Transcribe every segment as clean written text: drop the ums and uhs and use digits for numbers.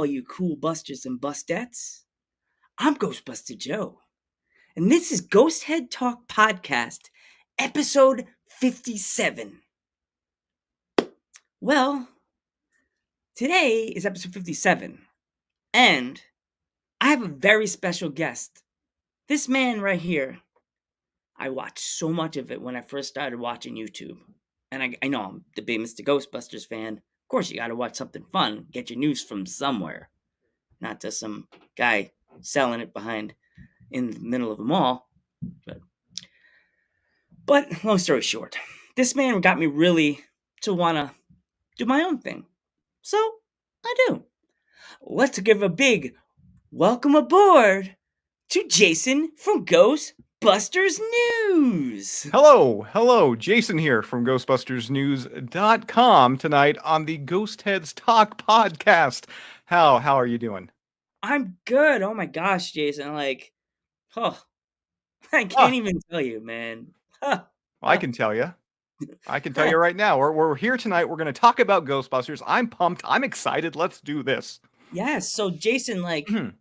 all you cool busters and bustettes. I'm Ghostbuster Joe, and this is Ghost Head Talk Podcast, episode 57. Well, today is episode 57, and I have a very special guest. This man right here, I watched so much of it when I first started watching YouTube. And I know I'm the big Mr. Ghostbusters fan. Of course, you gotta watch something fun, get your news from somewhere. Not just some guy selling it behind in the middle of the mall. But long story short, this man got me really to want to do my own thing. So I do. Let's give a big welcome aboard to Jason from Ghostbusters News. Hello, Jason here from ghostbustersnews.com tonight on the Ghost Heads Talk podcast. How are you doing? I'm good. Oh my gosh, Jason. Oh, I can't Ah, even tell you, man. Huh, I huh, can tell you. I can tell huh. you right now. We're here tonight. We're going to talk about Ghostbusters. I'm pumped. I'm excited. Let's do this. Yes. So, Jason, Mhm.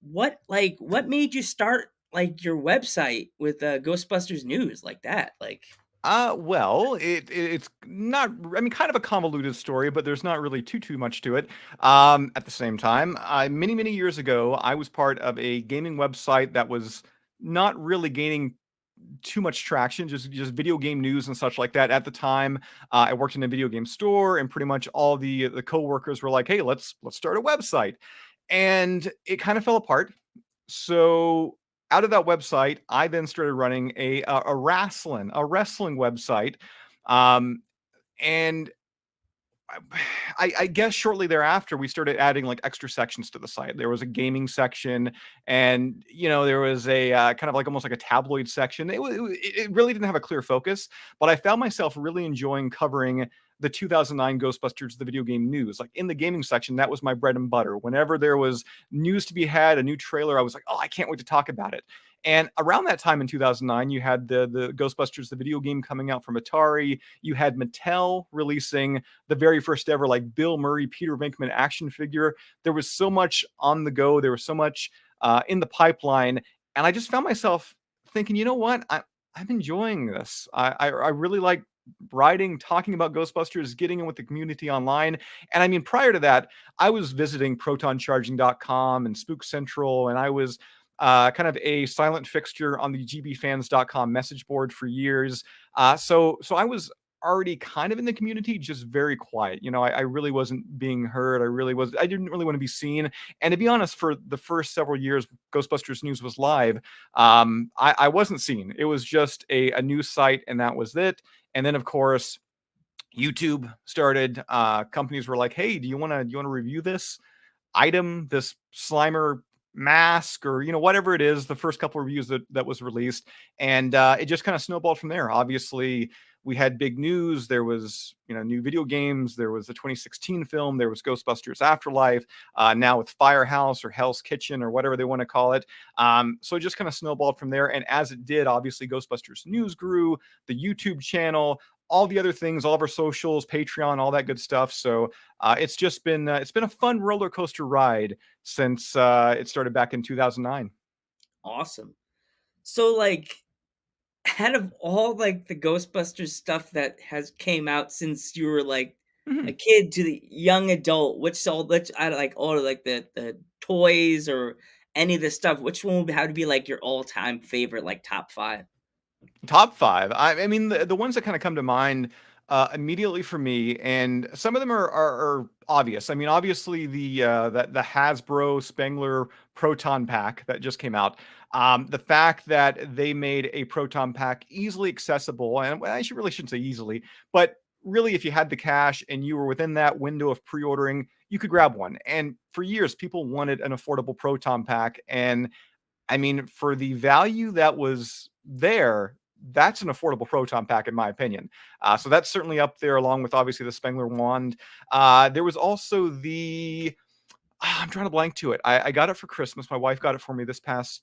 what made you start your website with Ghostbusters News like that? Well, it's not. I mean, kind of a convoluted story, but there's not really too much to it. At the same time, many years ago, I was part of a gaming website that was not really gaining too much traction, just video game news and such like that. At the time, I worked in a video game store, and pretty much all the coworkers were like, "Hey, let's start a website," and it kind of fell apart. So out of that website, I then started running a wrestling website, um, and I guess shortly thereafter, we started adding like extra sections to the site. There was a gaming section, and there was a kind of like almost like a tabloid section. It really didn't have a clear focus, but I found myself really enjoying covering the 2009 Ghostbusters, the video game news. Like in the gaming section, that was my bread and butter. Whenever there was news to be had, a new trailer, I was like, oh, I can't wait to talk about it. And around that time in 2009, you had the Ghostbusters, the video game coming out from Atari. You had Mattel releasing the very first ever like Bill Murray, Peter Venkman action figure. There was so much on the go. There was so much in the pipeline, and I just found myself thinking, you know what? I'm enjoying this. I really like writing, talking about Ghostbusters, getting in with the community online. And I mean, prior to that, I was visiting protoncharging.com and Spook Central, and I was kind of a silent fixture on the gbfans.com message board for years. So I was already kind of in the community, just very quiet. I really wasn't being heard. I didn't really want to be seen. And to be honest, for the first several years Ghostbusters News was live, I wasn't seen. It was just a news site, and that was it. And then, of course, YouTube started. Companies were like, "Hey, do you want to review this item, this Slimer mask, or whatever it is?" The first couple of reviews that was released, and it just kind of snowballed from there. Obviously, we had big news. There was new video games. There was the 2016 film. There was Ghostbusters Afterlife. Now with Firehouse or Hell's Kitchen or whatever they want to call it. So it just kind of snowballed from there. And as it did, obviously Ghostbusters News grew, the YouTube channel, all the other things, all of our socials, Patreon, all that good stuff. So it's been a fun roller coaster ride since it started back in 2009. Awesome. So, out of all the Ghostbusters stuff that has came out since you were a Mhm. kid to the young adult, which I like all of the toys or any of the stuff, which one would have to be your all-time favorite, top five? Top five. I mean, the ones that kind of come to mind immediately for me, and some of them are obvious. I mean, obviously the Hasbro Spengler Proton Pack that just came out. The fact that they made a Proton Pack easily accessible, and well, really shouldn't say easily, but really, if you had the cash and you were within that window of pre-ordering, you could grab one. And for years, people wanted an affordable Proton Pack, and I mean, for the value that was there, that's an affordable proton pack, in my opinion. So that's certainly up there, along with obviously the Spengler wand. There was also I'm trying to blank to it. I got it for Christmas. My wife got it for me this past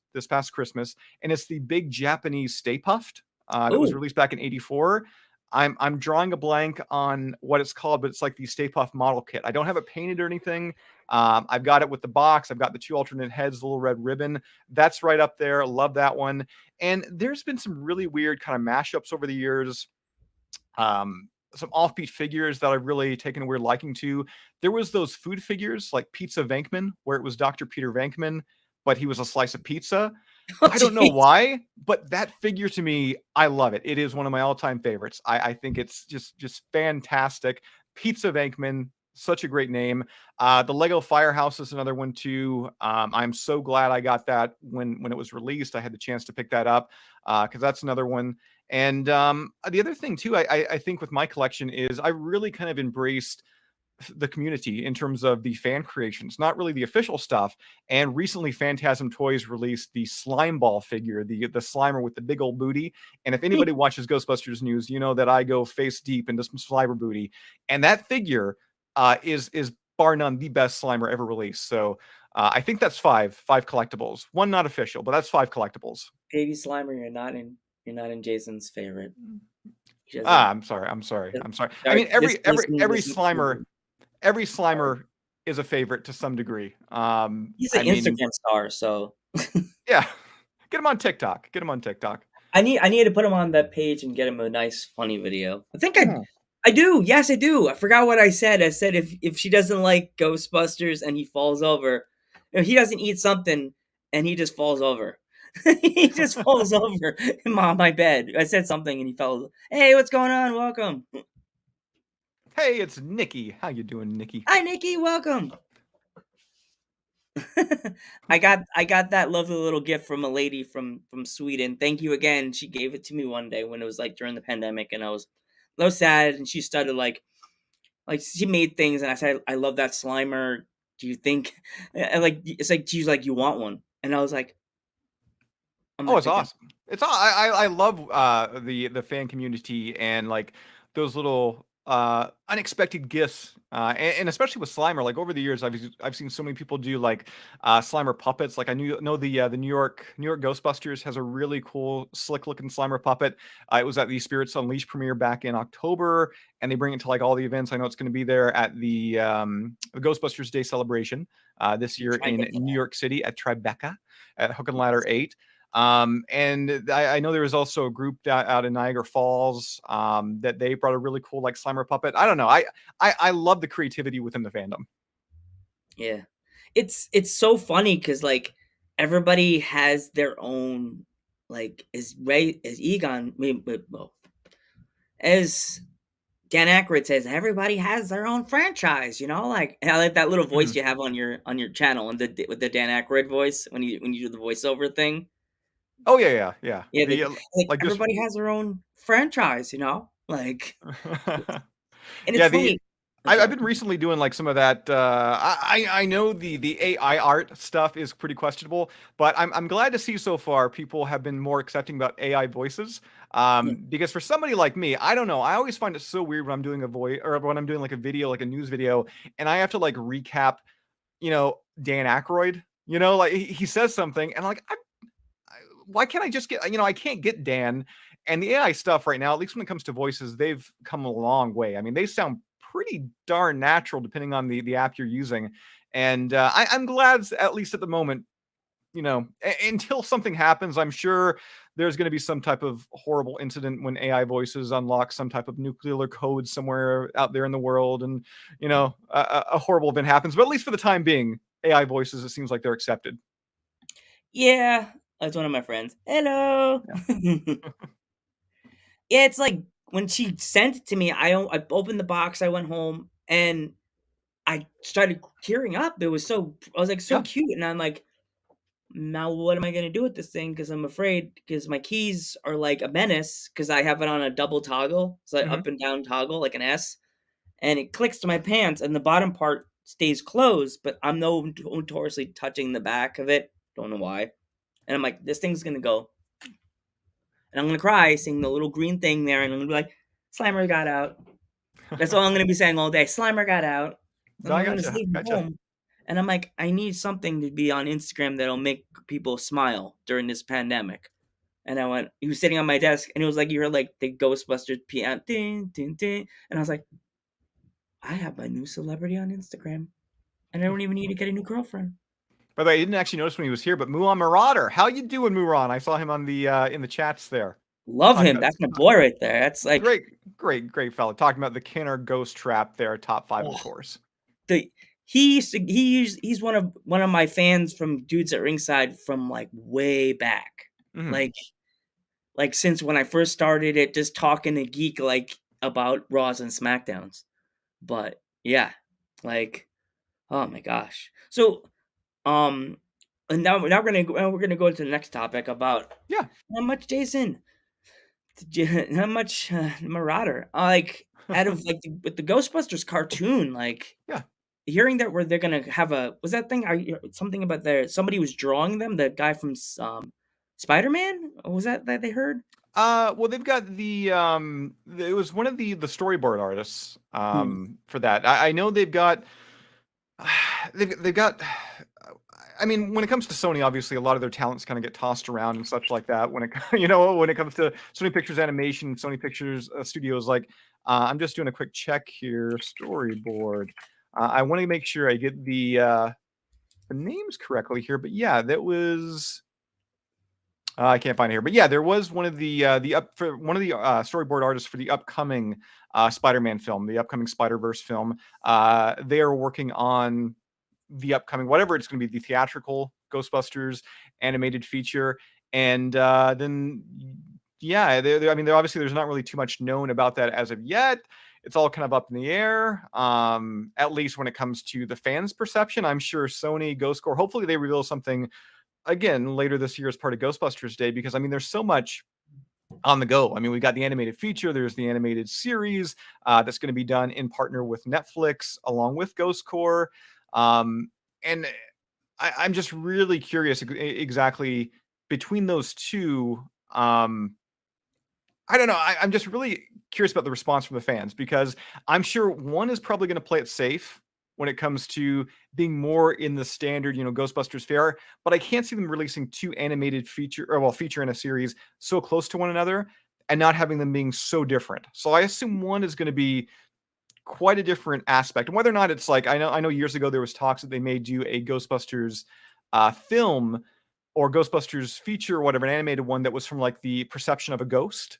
Christmas, and it's the big Japanese Stay Puft that was Oh, released back in '84. I'm drawing a blank on what it's called, but it's like the Stay Puft model kit. I don't have it painted or anything. I've got it with the box. I've got the two alternate heads, the little red ribbon. That's right up there. Love that one. And there's been some really weird kind of mashups over the years. Some offbeat figures that I've really taken a weird liking to. There was those food figures like Pizza Venkman, where it was Dr. Peter Venkman, but he was a slice of pizza. Oh, I don't know jeez. why, but that figure to me, I love it. It is one of my all-time favorites. I think it's just fantastic. Pizza Venkman, such a great name. The Lego Firehouse is another one too. I'm so glad I got that when it was released. I had the chance to pick that up because that's another one. And the other thing too, I think with my collection is I really kind of embraced the community in terms of the fan creations, not really the official stuff. And recently, Phantasm Toys released the slime ball figure, the Slimer with the big old booty. And if anybody watches Ghostbusters news, you know that I go face deep into some Slimer booty. And that figure is bar none the best Slimer ever released. So I think that's five collectibles. One not official, but that's five collectibles. Baby Slimer, you're not in Jason's favorite. He doesn't. Ah, I'm sorry. I'm sorry. I'm sorry. I Sorry, mean, every listen to Slimer me. every Sorry. Slimer is a favorite to some degree. He's an I mean, Instagram star, so yeah, get him on TikTok. Get him on TikTok. I need to put him on that page and get him a nice funny video. Hmm. I do. Yes, I do. I forgot what I said. I said if she doesn't like Ghostbusters and he falls over, if he doesn't eat something and he just falls over. He just falls over in my bed. I said something and he fell. Hey, what's going on? Welcome. Hey, it's Nikki. How you doing, Nikki? Hi, Nikki. Welcome. I got that lovely little gift from a lady from Sweden. Thank you again. She gave it to me one day when it was like during the pandemic, and I was a little sad. And she started like she made things, and I said, I love that Slimer. Do you think, and like it's like she's like, you want one? And I was like, I'm Oh, gonna it's pick it. awesome. It's I love the fan community and like those little unexpected gifts and especially with Slimer. Like over the years, I've seen so many people do like Slimer puppets. Like I know the New York Ghostbusters has a really cool slick looking Slimer puppet. It was at the Spirits Unleashed premiere back in October, and they bring it to like all the events. I know it's going to be there at the Ghostbusters Day celebration this year Try and in get to New that. York City at Tribeca at Hook and Ladder Yes. 8. And I know there was also a group out in Niagara Falls that they brought a really cool like Slimer puppet. I don't know. I love the creativity within the fandom. Yeah, it's so funny because like everybody has their own like as Ray as Egon. I mean, well, as Dan Aykroyd says, everybody has their own franchise, you know. Like, and I like that little voice Mhm. you have on your channel, and the with the Dan Aykroyd voice when you do the voiceover thing. Oh yeah, yeah, yeah. Yeah, The like like this. everybody has their own franchise, you know. Like, and it's Yeah, the funny. I'm I've sorry. been recently doing like some of that. I know the AI art stuff is pretty questionable, but I'm glad to see so far people have been more accepting about AI voices. Yeah, Because for somebody like me, I don't know. I always find it so weird when I'm doing a voice or when I'm doing like a video, like a news video, and I have to like recap, Dan Aykroyd. Like he says something, and I'm like, why can't I just get, I can't get Dan. And the AI stuff right now, at least when it comes to voices, they've come a long way. I mean, they sound pretty darn natural depending on the app you're using. And I'm glad, at least at the moment, until something happens, I'm sure there's going to be some type of horrible incident when AI voices unlock some type of nuclear code somewhere out there in the world, and a horrible event happens. But at least for the time being, AI voices, it seems like they're accepted. yeah. That's one of my friends. Hello. Yeah. Yeah, it's like when she sent it to me, I opened the box, I went home, and I started tearing up. It was so I was like so Yeah. cute, and I'm like, now what am I gonna do with this thing? Because I'm afraid because my keys are like a menace because I have it on a double toggle, so like Hmm. up and down toggle like an S, and it clicks to my pants, and the bottom part stays closed, but I'm notoriously touching the back of it. Don't know why. And I'm like, this thing's gonna go, and I'm gonna cry, seeing the little green thing there, and I'm gonna be like, Slimer got out. That's all I'm gonna be saying all day. Slimer got out. No, And I I'm gonna gotcha. stay Gotcha. home. And I'm like, I need something to be on Instagram that'll make people smile during this pandemic. And I went, he was sitting on my desk, and it was like you heard like the Ghostbusters piano, ding, ding, ding, and I was like, I have my new celebrity on Instagram, and I don't even need to get a new girlfriend. By the way, I didn't actually notice when he was here, but Mulan Marauder, how you doing, Mulan? I saw him on the in the chats there. Love Talking him. about That's my boy right there. That's like, great, great fellow. Talking about the Kenner Ghost Trap there, top five, of oh, course. the he's one of my fans from Dudes at Ringside from like way back, Hmm. like since when I first started it, just talking to geek like about Raws and Smackdowns. But yeah, like, oh my gosh. So and now we're gonna go into the next topic about Yeah. how much Jason, how much Marauder, like out of like with the Ghostbusters cartoon, like Yeah. hearing that where they're gonna have a was that thing I something about there somebody was drawing them, the guy from Spider Man, was that they heard? Well, they've got it was one of the storyboard artists Hmm. for that. I know they've got they've got I mean, when it comes to Sony, obviously a lot of their talents kind of get tossed around and such like that. When it when it comes to Sony Pictures Animation, Sony Pictures Studios, like I'm just doing a quick check here. Storyboard. I want to make sure I get the names correctly here, but yeah, that was I can't find it here, but yeah, there was one of the up for one of the storyboard artists for the upcoming Spider-Man film, the upcoming Spider-Verse film. They are working on the upcoming whatever it's going to be, the theatrical Ghostbusters animated feature, and then yeah, I mean, obviously there's not really too much known about that as of yet. It's all kind of up in the air, at least when it comes to the fans' perception. I'm sure Sony, Ghost Corps, hopefully they reveal something again later this year as part of Ghostbusters Day, because I mean there's so much on the go. I mean, we got the animated feature, there's the animated series that's going to be done in partner with Netflix along with Ghost Corps, and I'm just really curious exactly between those two. I don't know. I'm just really curious about the response from the fans, because I'm sure one is probably going to play it safe when it comes to being more in the standard, Ghostbusters fare. But I can't see them releasing two animated feature in a series so close to one another and not having them being so different. So I assume one is going to be quite a different aspect. And whether or not it's like, I know years ago there was talks that they may do a Ghostbusters film or Ghostbusters feature or whatever, an animated one that was from like the perception of a ghost,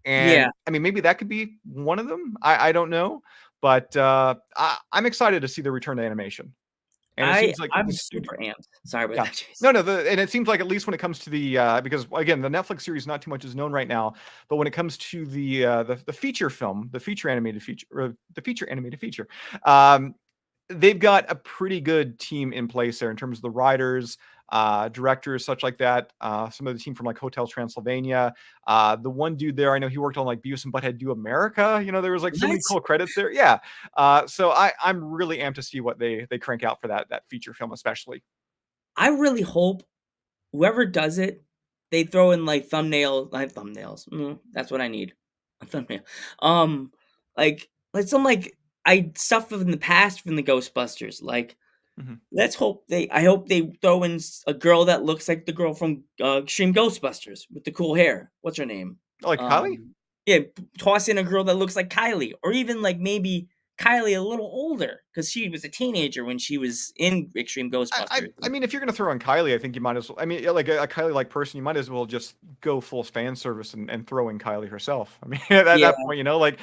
Yeah, and I mean, maybe that could be one of them. I don't know, but I'm excited to see the return to animation. And it seems like the I'm studio, super amped. Sorry about yeah, that, Jason. no, no, and it seems like at least when it comes to the because again, the Netflix series not too much is known right now, but when it comes to the feature film, the feature animated feature, or the feature animated feature, um, they've got a pretty good team in place there in terms of the writers, directors, such like that. Some of the team from like Hotel Transylvania. The one dude there, I know he worked on like Beavis and Butthead Do America. There was like so many What? cool credits there. Yeah. So I'm really amped to see what they crank out for that feature film, especially. I really hope whoever does it, they throw in like thumbnails. That's what I need. A thumbnail. Um, like some like I stuff in the past from the Ghostbusters. Like, Mhm. let's hope they. I hope they throw in a girl that looks like the girl from Extreme Ghostbusters with the cool hair. What's her name? Like Kylie? Yeah, toss in a girl that looks like Kylie, or even like maybe Kylie a little older because she was a teenager when she was in Extreme I, I Ghostbusters. I mean, if you're gonna throw in Kylie, I think you might as well. I mean, like a Kylie like person, you might as well just go full fan service and throw in Kylie herself. I mean, at Yeah, that point, like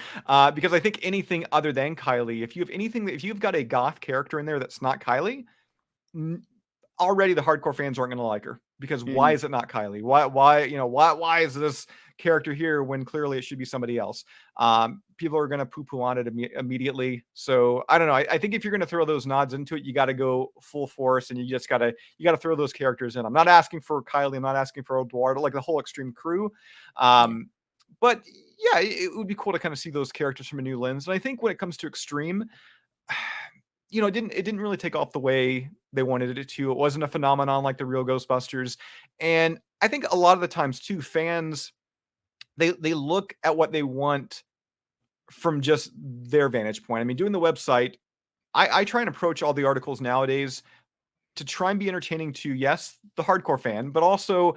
because I think anything other than Kylie, if you've got a goth character in there that's not Kylie, n- already the hardcore fans aren't going to like her, because why mhm, is it not Kylie? Why is this character here when clearly it should be somebody else? People are going to poo poo on it immediately. So I don't know. I think if you're going to throw those nods into it, you got to go full force, and you got to throw those characters in. I'm not asking for Kylie. I'm not asking for Eduardo, like the whole Extreme crew. yeah. But yeah, it would be cool to kind of see those characters from a new lens. And I think when it comes to Extreme, it didn't really take off the way they wanted it to. It wasn't a phenomenon like the real Ghostbusters. And I think a lot of the times too, fans they look at what they want from just their vantage point. I mean, doing the website, I try and approach all the articles nowadays to try and be entertaining to, yes, the hardcore fan, but also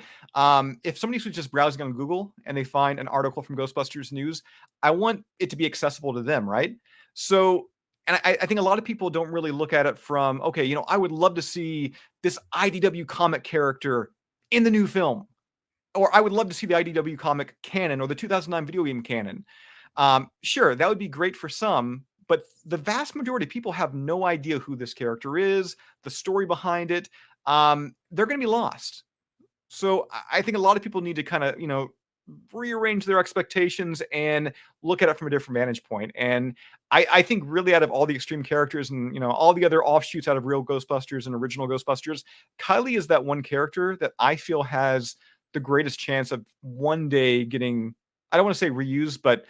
if somebody's just browsing on Google and they find an article from Ghostbusters News, I want it to be accessible to them, right? So, and I think a lot of people don't really look at it from, okay, I would love to see this IDW comic character in the new film, or I would love to see the IDW comic canon or the 2009 video game canon. Sure, that would be great for some, but the vast majority of people have no idea who this character is, the story behind it. They're going to be lost. So I think a lot of people need to kind of, rearrange their expectations and look at it from a different vantage point. And I think really out of all the extreme characters and, all the other offshoots out of real Ghostbusters and original Ghostbusters, Kylie is that one character that I feel has the greatest chance of one day getting, I don't want to say reused, but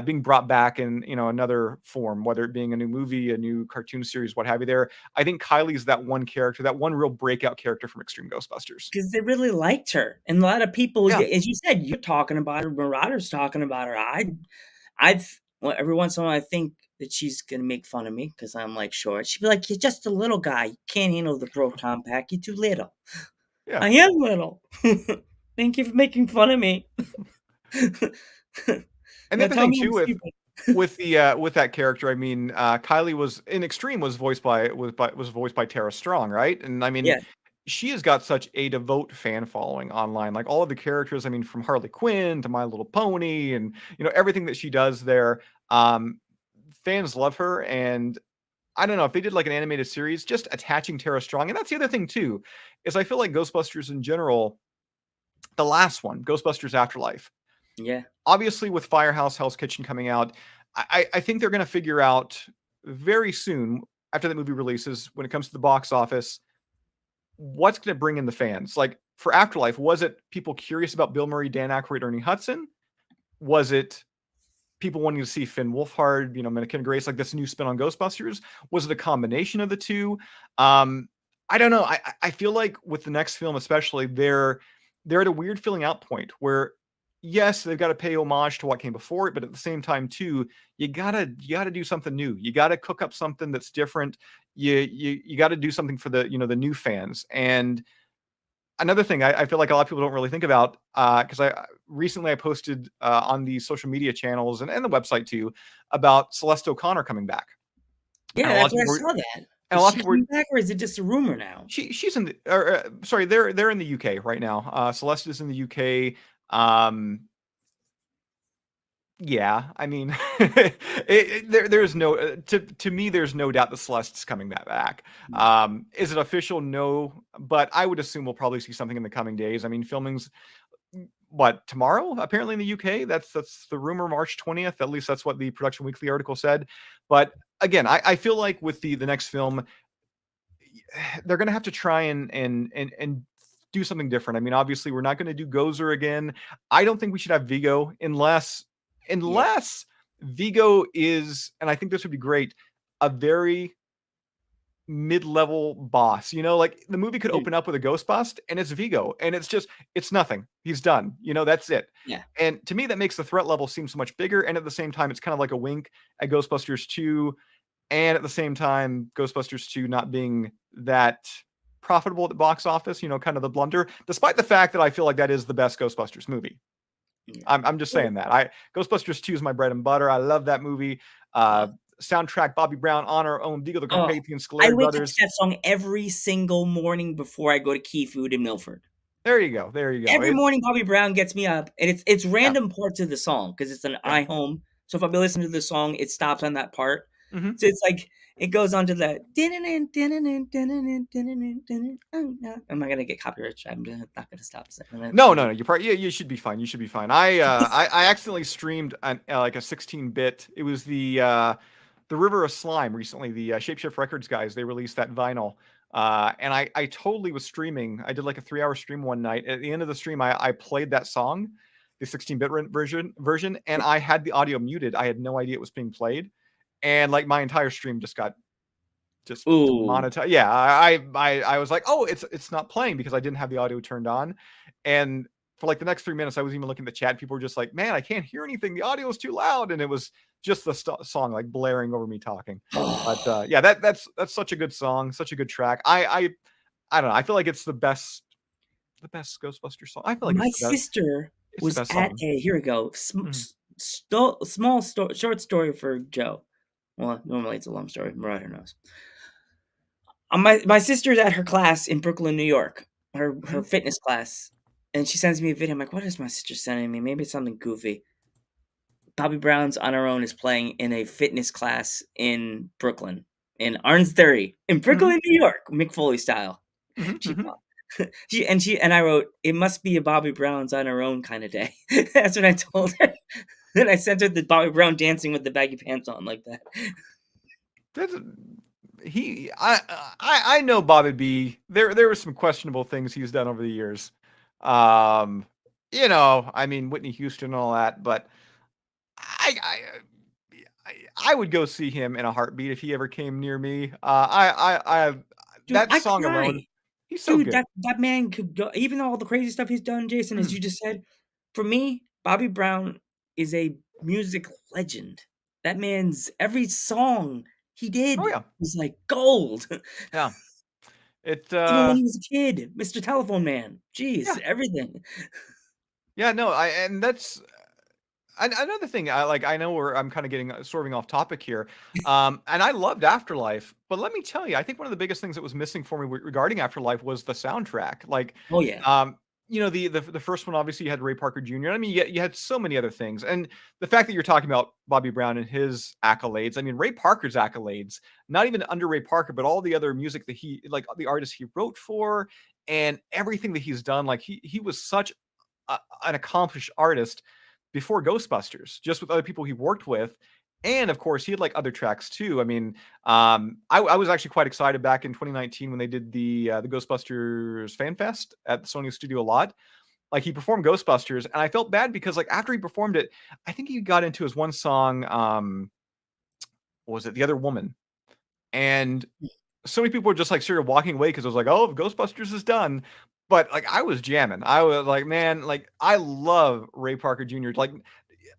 being brought back in, another form, whether it being a new movie, a new cartoon series, what have you there. I think Kylie's that one character, that one real breakout character from Extreme Ghostbusters. Because they really liked her, and a lot of people, Yeah. as you said, you're talking about her, Marauder's talking about her. Well, every once in a while, I think that she's gonna make fun of me because I'm like short. She'd be like, "You're just a little guy. You can't handle the proton pack. You're too little." Yeah. I am little. Thank you for making fun of me. And the Now other tell thing me I'm too, stupid. with that character, I mean, Kylie was in Extreme was voiced by Tara Strong, right? And I mean, Yeah, she has got such a devout fan following online. Like all of the characters, I mean, from Harley Quinn to My Little Pony, and everything that she does there. Fans love her, and I don't know if they did like an animated series, just attaching Tara Strong. And that's the other thing too, is I feel like Ghostbusters in general, the last one, Ghostbusters Afterlife, yeah, obviously with Firehouse Hell's Kitchen coming out, I think they're going to figure out very soon after that movie releases, when it comes to the box office, what's going to bring in the fans. Like for Afterlife, was it people curious about Bill Murray, Dan Aykroyd, Ernie Hudson? Was it people wanting to see Finn Wolfhard, McKenna Grace, like this new spin on Ghostbusters? Was it a combination of the two? I don't know. I feel like with the next film, especially, they're at a weird filling out point where yes, they've got to pay homage to what came before it, but at the same time too, you gotta do something new. You gotta cook up something that's different. You got to do something for the the new fans. And another thing I feel like a lot of people don't really think about, because I recently I posted on the social media channels and the website too about Celeste O'Connor coming back, and yeah. a lot of That's where I people were, saw that. and a Is lot of she people were, coming back, or is it just a rumor now? she's in the, or, sorry, they're in the UK right now. Celeste is in the UK. Um, Yeah, I mean, there's no to me, there's no doubt the Celeste's coming back. Is it official? No, but I would assume we'll probably see something in the coming days. I mean, filming's what, tomorrow? Apparently in the UK, that's the rumor, March 20th. At least that's what the Production Weekly article said. But again, I feel like with the next film, they're gonna have to try and do something different. I mean, obviously, we're not gonna do Gozer again. I don't think we should have Vigo Yeah, unless Vigo is, and I think this would be great, a very mid-level boss. Like the movie could mm, open up with a ghost bust and it's Vigo, and it's nothing. He's done. That's it. yeah, And to me, that makes the threat level seem so much bigger. And at the same time, it's kind of like a wink at Ghostbusters 2, and at the same time, Ghostbusters 2 not being that profitable at the box office, kind of the blunder, despite the fact that I feel like that is the best Ghostbusters movie. yeah. I'm just saying that. Ghostbusters 2 is my bread and butter. I love that movie. Uh, Soundtrack, Bobby Brown, on our own, Vigo the oh, Carpathian, I Scoleri wake up to Brothers. that song every single morning before I go to Key Food in Milford. There you go. There you go. Every morning, Bobby Brown gets me up, and it's Yeah, random parts of the song because it's an yeah. iHome. So if I've been listening to the song, it stops on that part. Mhm. So it's like it goes on to the. Oh, no. I'm not gonna get copyright. I'm not gonna stop singing it. No, no, no. You should be fine. You should be fine. I accidentally streamed like a 16-bit. It was the River of Slime recently. The Shapeshift Records guys, they released that vinyl. And I totally was streaming. I did like a 3-hour stream one night. At the end of the stream, I played that song, the 16-bit version, and I had the audio muted. I had no idea it was being played, and like my entire stream just got just Ooh. demonetized. Yeah, I was like, oh, it's not playing because I didn't have the audio turned on, and for like the next 3 minutes, I was even looking at the chat. People were just like, man, I can't hear anything. The audio is too loud, and it was just the song like blaring over me talking. But yeah, that's such a good song, such a good track. I don't know. I feel like it's the best. the best Ghostbusters song? I feel like My it's the best. sister It's the was best at song. a here we go, Mhm. small short story for Joe. Well, normally it's a long story, Mariah knows. My sister's at her class in Brooklyn, New York, her Mhm. fitness class, and she sends me a video. I'm like, "What is my sister sending me? Maybe it's something goofy." Bobby Brown's On Her Own is playing in a fitness class in Brooklyn, in Orange Theory, in Mhm. Brooklyn, New York, Mick Foley style. Mhm. She Mhm. and I wrote, "It must be a Bobby Brown's On Her Own kind of day." That's what I told her. Then I sent her the Bobby Brown dancing with the baggy pants on like that. That's he I know Bobby B. There were some questionable things he's done over the years. Um, I mean Whitney Houston and all that, but I I I would go see him in a heartbeat if he ever came near me. Dude, That I song alone, cry. he's so Dude, good. that man could go even all the crazy stuff he's done, Jason, as Mhm. you just said, for me, Bobby Brown is a music legend. That man's every song he Oh did yeah, was like gold. yeah. It Even when he was a kid, Mr. Telephone Man. Jeez, yeah, everything. yeah. No, I and that's another thing. I know I'm kind of getting swerving off topic here. And I loved Afterlife, but let me tell you, I think one of the biggest things that was missing for me regarding Afterlife was the soundtrack. Oh, yeah. Um, the first one obviously you had Ray Parker Jr. I mean, you had so many other things, and the fact that you're talking about Bobby Brown and his accolades. I mean, Ray Parker's accolades, not even under Ray Parker, but all the other music that he like the artists he wrote for, and everything that he's done. Like he was such an accomplished artist before Ghostbusters, just with other people he worked with. And of course, he had like other tracks too. I mean, I was actually quite excited back in 2019 when they did the Ghostbusters Fan Fest at the Sony Studio lot. Like he performed Ghostbusters, and I felt bad because like after he performed it, I think he got into his one song. What was it? The Other Woman, and so many people were just like sort of walking away because I was like, oh, Ghostbusters is done. But like I was jamming. I was like, man, like I love Ray Parker Jr. Like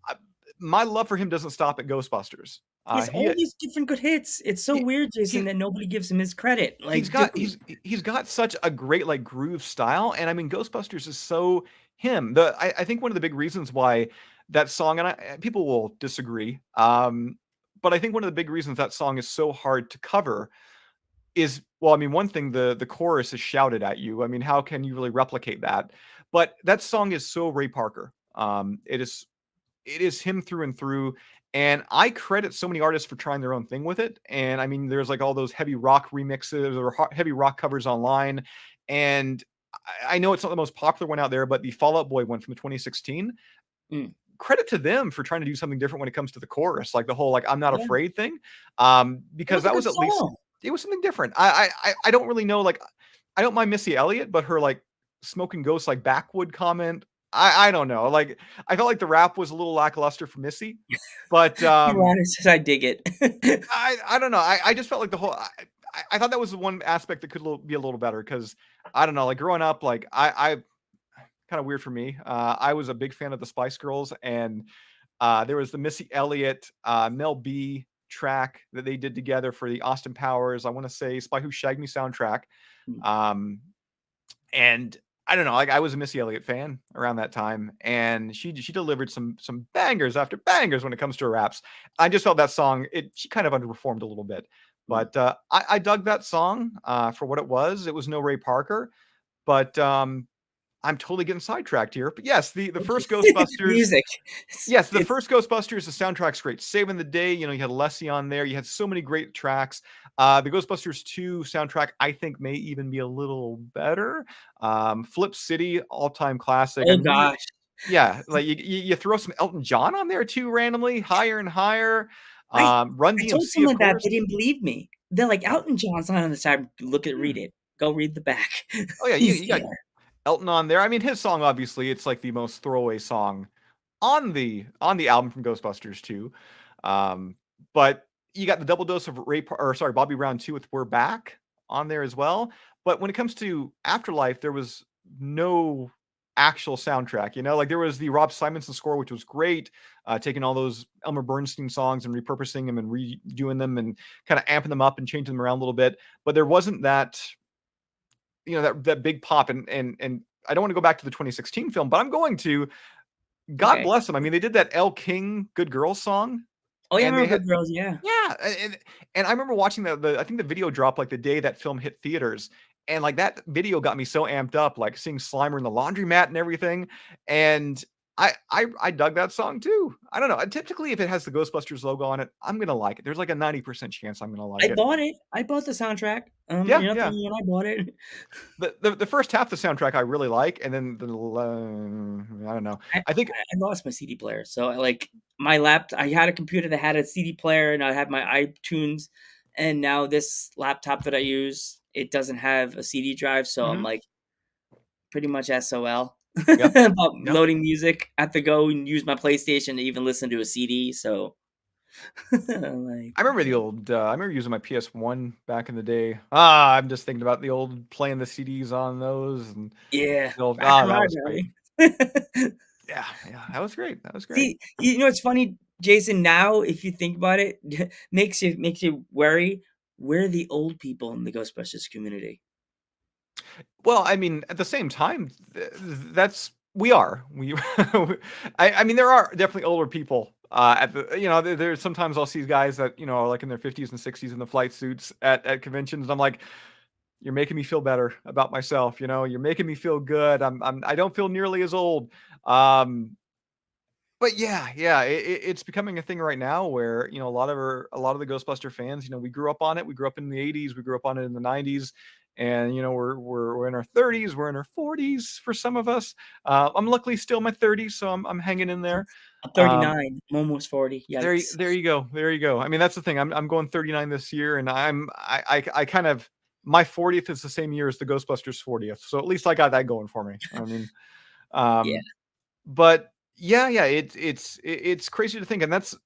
I, my love for him doesn't stop at Ghostbusters. He has all these different good hits. It's so He weird, Jason, he that nobody gives him his credit. he's Like, dude. got he's got such a great like groove style, and I mean Ghostbusters is so him. I think one of the big reasons why that song, and people will disagree, but I think one of the big reasons that song is so hard to cover is, well, I mean, one thing, the chorus is shouted at you. I mean, how can you really replicate that? But that song is so Ray Parker. It is him through and through. And I credit so many artists for trying their own thing with it. And I mean, there's like all those heavy rock remixes or heavy rock covers online. And I know it's not the most popular one out there, but the Fall Out Boy one from 2016, Mm, credit to them for trying to do something different when it comes to the chorus, like the whole like I'm not yeah, afraid thing. it Because was a that good was at least song. it was something different. I don't really know, like I don't mind Missy Elliott, but her like smoking ghost like backwood comment, I don't know. Like I felt like the rap was a little lackluster for Missy, but Ronnie says I dig it. I don't know. I just felt like the whole I thought that was the one aspect that could be a little better because I don't know, like growing up, like I kind of weird for me. I was a big fan of the Spice Girls, and there was the Missy Elliott, Mel B track that they did together for the Austin Powers, I want to say Spy Who Shagged Me soundtrack. Mm, Um, and I don't know, like I was a Missy Elliott fan around that time, and she delivered some bangers after bangers when it comes to her raps. I just felt that song, she kind of underperformed a little bit, mm. but I dug that song for what it was. It was no Ray Parker, but I'm totally getting sidetracked here. But yes, the first Ghostbusters, Music. yes, the It's first Ghostbusters, the soundtrack's great. Saving the Day, you had Leslie on there. You had so many great tracks. The Ghostbusters 2 soundtrack, I think, may even be a little better. Flip City, all-time classic. I oh mean, then gosh. yeah, like you throw some Elton John on there too, randomly, Higher and Higher. I Run I told DMC, of someone that, course. they didn't believe me. They're like, Yeah. "Elton John's not on the side." Read Hmm. it. Go read the back. Oh yeah, you, He's you got there. Elton on there. I mean, his song obviously it's like the most throwaway song on the album from Ghostbusters 2. Um, but you got the double dose of Bobby Brown 2 with We're Back on there as well. But when it comes to Afterlife, there was no actual soundtrack, like there was the Rob Simonson score, which was great, taking all those Elmer Bernstein songs and repurposing them and redoing them and kind of amping them up and changing them around a little bit. But there wasn't that, that big pop, and I don't want to go back to the 2016 film, but I'm going to. God Okay. bless them. I mean, they did that Elle King "Good Girls" song, Oh, yeah, I and they remember had Good Girls, yeah. yeah, and I remember watching the I think the video dropped like the day that film hit theaters, and like that video got me so amped up, like seeing Slimer in the laundromat and everything, and I dug that song too. I don't know. Typically, if it has the Ghostbusters logo on it, I'm gonna like it. There's like a 90% chance I'm gonna like I it. bought it. I bought the soundtrack. Yeah, You're not the yeah. only one I bought it. The first half of the soundtrack I really like, and then I don't know. I think I lost my CD player, so I had a computer that had a CD player, and I had my iTunes, and now this laptop that I use, it doesn't have a CD drive, so I'm, mhm, like, pretty much SOL yep, about yep. loading music. I have to go and use my PlayStation to even listen to a CD, so like, I remember the okay. old, I remember using my PS1 back in the day. I'm just thinking about the old playing the CDs on those and Yeah, the old back in that my was great. day. Yeah, yeah, that was great, that was great. See, you know what's funny, Jason, now if you think about it, makes you worry, we're the old people in the Ghostbusters community. Well, I mean, at the same time, that's we are. We I mean, there are definitely older people, at the there's sometimes I'll see guys that, are, like, in their 50s and 60s in the flight suits at conventions, I'm like, "You're making me feel better about myself," "You're making me feel good. I don't feel nearly as old." Um, but yeah, yeah, it's becoming a thing right now where, a lot of the Ghostbuster fans, we grew up on it. We grew up in the 80s, we grew up on it in the 90s, and, we're in our 30s, we're in our 40s for some of us. I'm luckily still in my 30s, so I'm hanging in there. I'm Um, 39, I'm almost 40, yikes. there you go, there you go. I mean, that's the thing. I'm going 39 this year, and I kind of my 40th is the same year as the Ghostbusters 40th, so at least I got that going for me. I mean, Yeah. um, but yeah, yeah, it's crazy to think, and that's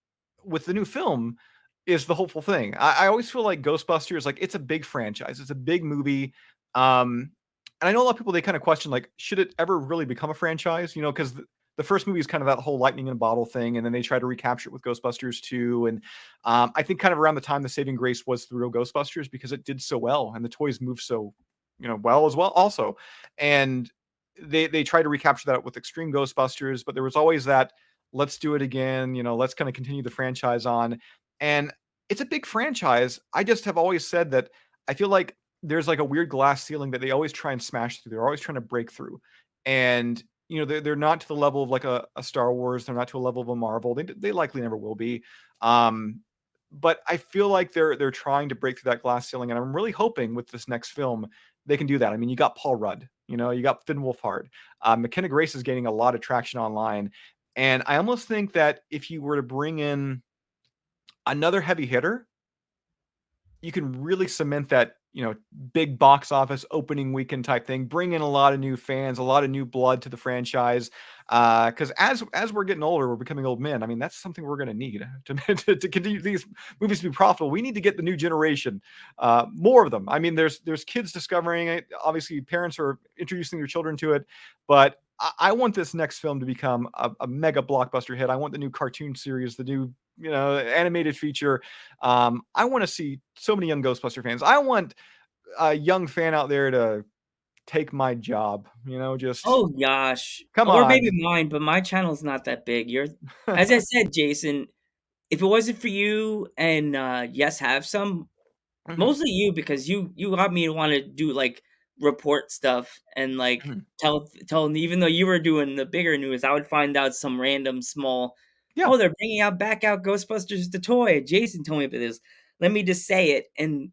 with the new film is the hopeful thing. I always feel like Ghostbusters, like it's a big franchise, it's a big movie, and I know a lot of people they kind of question like, should it ever really become a franchise? Because the first movie is kind of that whole lightning in a bottle thing, and then they try to recapture it with Ghostbusters 2, and I think kind of around the time the saving grace was the real Ghostbusters because it did so well and the toys moved so well as well also, and they tried to recapture that with Extreme Ghostbusters, but there was always that let's do it again, let's kind of continue the franchise on. And it's a big franchise. I just have always said that I feel like there's like a weird glass ceiling that they always try and smash through. They're always trying to break through. And they're not to the level of like a Star Wars, they're not to a level of a Marvel. They likely never will be. Um but I feel like they're trying to break through that glass ceiling, and I'm really hoping with this next film they can do that. I mean, you got Paul Rudd, you got Finn Wolfhard, McKenna Grace is gaining a lot of traction online, and I almost think that if you were to bring in another heavy hitter, you can really cement that, big box office opening weekend type thing, bring in a lot of new fans, a lot of new blood to the franchise. Because as we're getting older, we're becoming old men. I mean, that's something we're going to need to continue these movies to be profitable. We need to get the new generation, more of them. I mean, there's kids discovering it. Obviously, parents are introducing their children to it, but I want this next film to become a mega blockbuster hit. I want the new cartoon series, the new animated feature. I want to see so many young Ghostbuster fans. I want a young fan out there to take my job. Just Oh gosh, come or maybe on. mine, but my channel's not that big. As I said, Jason, if it wasn't for you and, Yes Have Some, Mhm, mostly you because you got me to wanna do, like, report stuff and, like, mhm. tell even though you were doing the bigger news, I would find out some random small, Yeah. "Oh, they're bringing out back out Ghostbusters the toy. Jason told me about this." Let me just say it and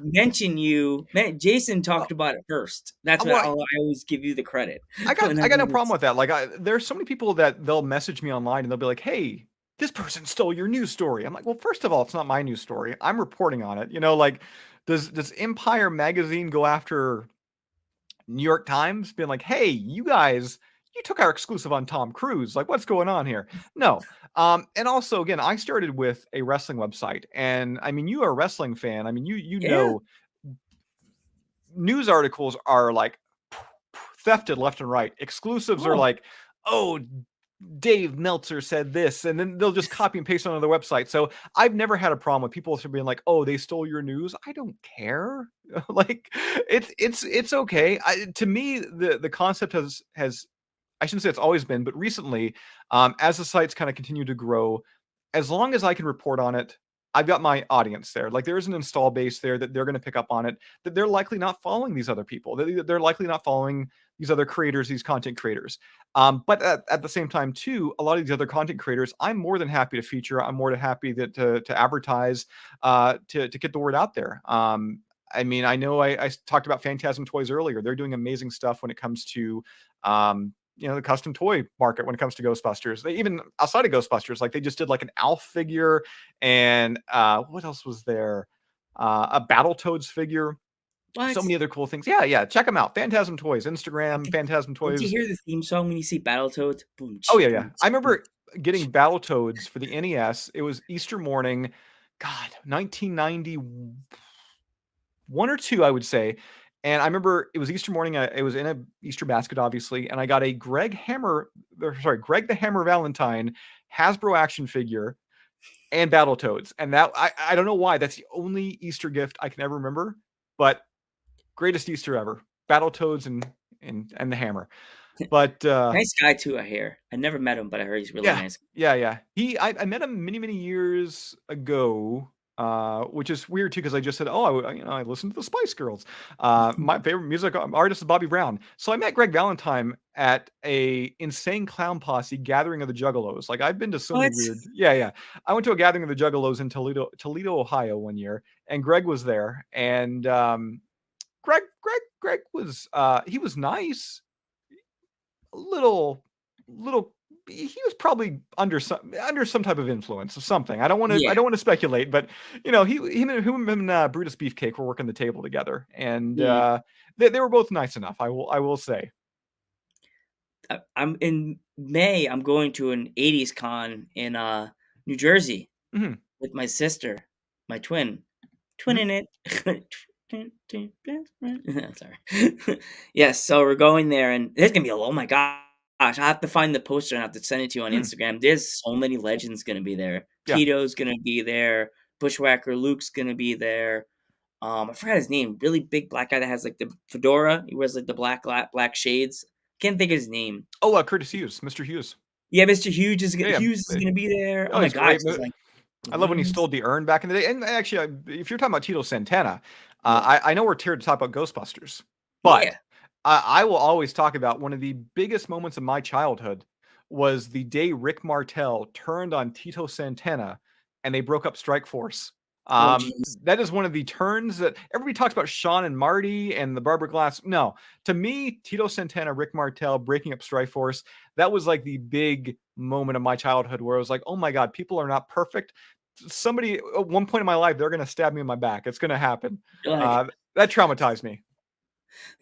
mention you. Jason talked Oh, about it first. That's what well, I always give you the credit I got whenever no problem it's with that. Like, there's so many people that they'll message me online and they'll be like, "Hey, this person stole your news story." I'm like, "Well, first of all, it's not my news story. I'm reporting on it." Like, does Empire Magazine go after New York Times being like, "Hey, you guys, you took our exclusive on Tom Cruise. Like, what's going on here?" No. And also, again, I started with a wrestling website, and I mean, you are a wrestling fan. I mean, Yeah. news articles are like thefted left and right. Exclusives are Oh, like, oh, Dave Meltzer said this, and then they'll just copy and paste on their website. So I've never had a problem with people being like, "Oh, they stole your news." I don't care. Like it's okay. To me, the concept has I shouldn't say it's always been, but recently, as the sites kind of continue to grow, as long as I can report on it, I've got my audience there. Like there is an install base there that they're going to pick up on it. That they're likely not following these other people. They're likely not following these other creators, these content creators. But at the same time, too, a lot of these other content creators, I'm more than happy to feature. I'm more than happy that to advertise, to get the word out there. I mean, I know I talked about Phantasm Toys earlier. They're doing amazing stuff when it comes to the custom toy market when it comes to Ghostbusters. They even outside of Ghostbusters, like they just did like an Alf figure and what else was there? A Battletoads figure. So What? many other cool things. Yeah, yeah. Check them out. Phantasm Toys, I Instagram, think Phantasm don't you Toys. hear the theme song when you see Battletoads? Boom, Oh ch, yeah, yeah. boom, I ch, boom, remember ch. getting Battletoads for the NES. It was Easter morning. God, 1991 or two, I would say. And I remember it was Easter morning. It was in a Easter basket, obviously, and I got a Greg the Hammer Valentine Hasbro action figure and Battletoads. And that I don't know why that's the only Easter gift I can ever remember, but greatest Easter ever. Battletoads and the hammer. But Nice guy too, I hear. I never met him, but I heard he's really yeah, nice. yeah, yeah. I met him many, many years ago, which is weird too because I just said, "Oh, I listened to the Spice Girls." My favorite music artist is Bobby Brown. So I met Greg Valentine at a Insane Clown Posse gathering of the Juggalos. Like I've been to so many What? weird. Yeah, yeah. I went to a gathering of the Juggalos in Toledo, Ohio one year, and Greg was there. And Greg was he was nice, little he was probably under some type of influence of something. I Yeah. don't want to speculate, but him and Brutus Beefcake were working the table together, and Mm. they were both nice enough. I will say. I'm in May, I'm going to an '80s con in, New Jersey Hmm. with my sister, my twin. Hmm. Twinning it. Sorry. Yes, so we're going there, and there's gonna be oh my gosh, I have to find the poster and I have to send it to you on Hmm. Instagram. There's so many legends gonna be there. Yeah. Tito's gonna be there. Bushwhacker Luke's gonna be there. I forgot his name. Really big black guy that has like the fedora. He wears like the black shades. Can't think of his name. Oh, Curtis Hughes, Mr. Hughes. Yeah, Mr. Hughes is Yeah, Hughes is yeah. gonna be there. Oh Oh, my he's gosh, great. there's like I love when he balloons. stole the urn back in the day. And actually, if you're talking about Tito Santana, Yeah, I know we're here to talk about Ghostbusters, but yeah. I will always talk about one of the biggest moments of my childhood was the day Rick Martel turned on Tito Santana and they broke up Strike Force. Oh jeez. That is one of the turns that everybody talks about Sean and Marty and the Barbara Glass. No, to me, Tito Santana, Rick Martel breaking up Strike Force, that was like the big moment of my childhood where I was like, oh my God, people are not perfect. Somebody at one point in my life, they're going to stab me in my back. It's going to happen. You're like, That traumatized me.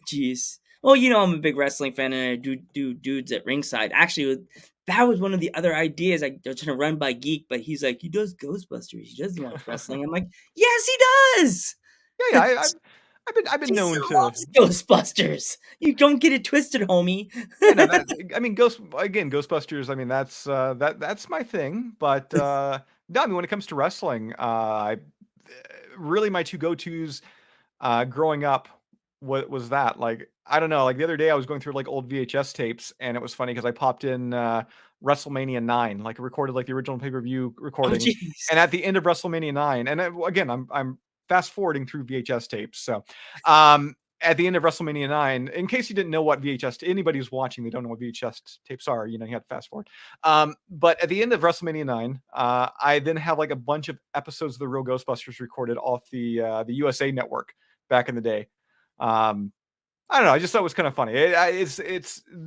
jeez. Well, you know, I'm a big wrestling fan, and I do dudes at ringside. Actually, that was one of the other ideas I was trying to run by Geek, but he's like, he does Ghostbusters. He doesn't watch wrestling. I'm like, yes, he does. Yeah, yeah. I've been Jesus known to. loves Ghostbusters. You don't get it twisted, homie. Yeah, no, that I mean, Ghostbusters. I mean, that's my thing. But no, I mean, when it comes to wrestling, really my two go tos growing up what was that like I don't know like the other day I was going through like old VHS tapes and it was funny because I popped in WrestleMania 9 like recorded like the original pay-per-view Oh, recordings jeez. and at the end of WrestleMania 9 and again I'm fast forwarding through VHS tapes so um at the end of WrestleMania 9 in case you didn't know what anybody who's watching they don't know what VHS tapes are you have to fast forward but at the end of WrestleMania 9 I then have like a bunch of episodes of the Real Ghostbusters recorded off the USA network back in the day. Um, I don't know. I just thought it was kind of funny. It's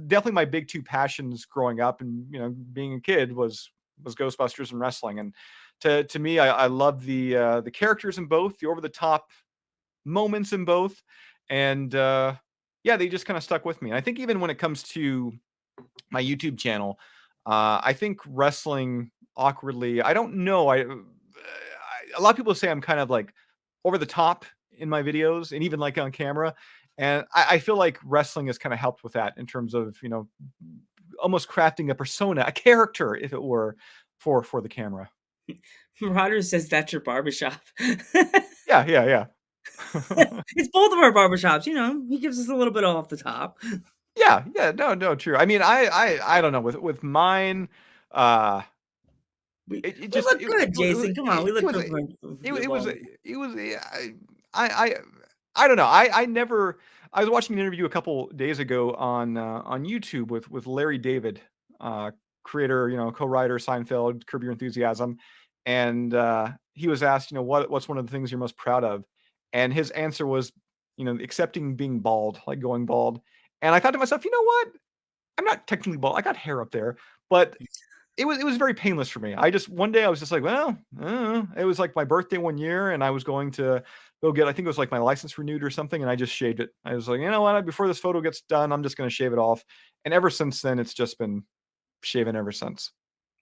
definitely my big two passions growing up, and being a kid was Ghostbusters and wrestling. And to me, I love the characters in both, the over the top moments in both, and yeah, they just kind of stuck with me. And I think even when it comes to my YouTube channel, I think wrestling awkwardly. I don't know. A lot of people say I'm kind of like over the top in my videos and even like on camera. And I feel like wrestling has kind of helped with that in terms of, almost crafting a persona, a character, if it were, for the camera. Marauder says that's your barbershop. Yeah, yeah, yeah. It's both of our barbershops, you know. He gives us a little bit off the top. Yeah, yeah, no, no, true. I mean, I don't know, with mine, uh, We it we just look good, Jason. Come on, we it look was good for it the was moment. it was I I I don't know. I never I was watching an interview a couple days ago on YouTube with Larry David, uh, creator, co-writer Seinfeld, Curb Your Enthusiasm, and he was asked, what's one of the things you're most proud of, and his answer was, accepting being bald, like going bald, and I thought to myself, you know what? I'm not technically bald. I got hair up there, but it was very painless for me. I just one day I was just like, well, I don't know. It was like my birthday one year, and I was going to go get, I think it was like my license renewed or something, and I just shaved it. I was like, you know what? Before this photo gets done, I'm just going to shave it off. And ever since then, it's just been shaven ever since.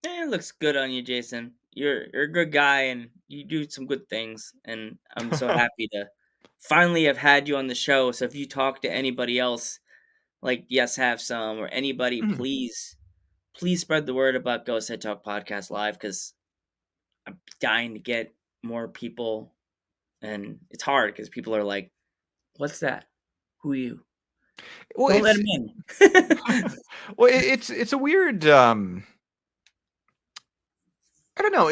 It looks good on you, Jason. You're a good guy and you do some good things, and I'm so happy to finally have had you on the show. So if you talk to anybody else, like Yes Have Some or anybody, Mhm. please spread the word about Ghost Head Talk Podcast Live because I'm dying to get more people, and it's hard because people are like, "What's that? Who are you?" Well, Don't let it's them in. well, it's a weird. I don't know.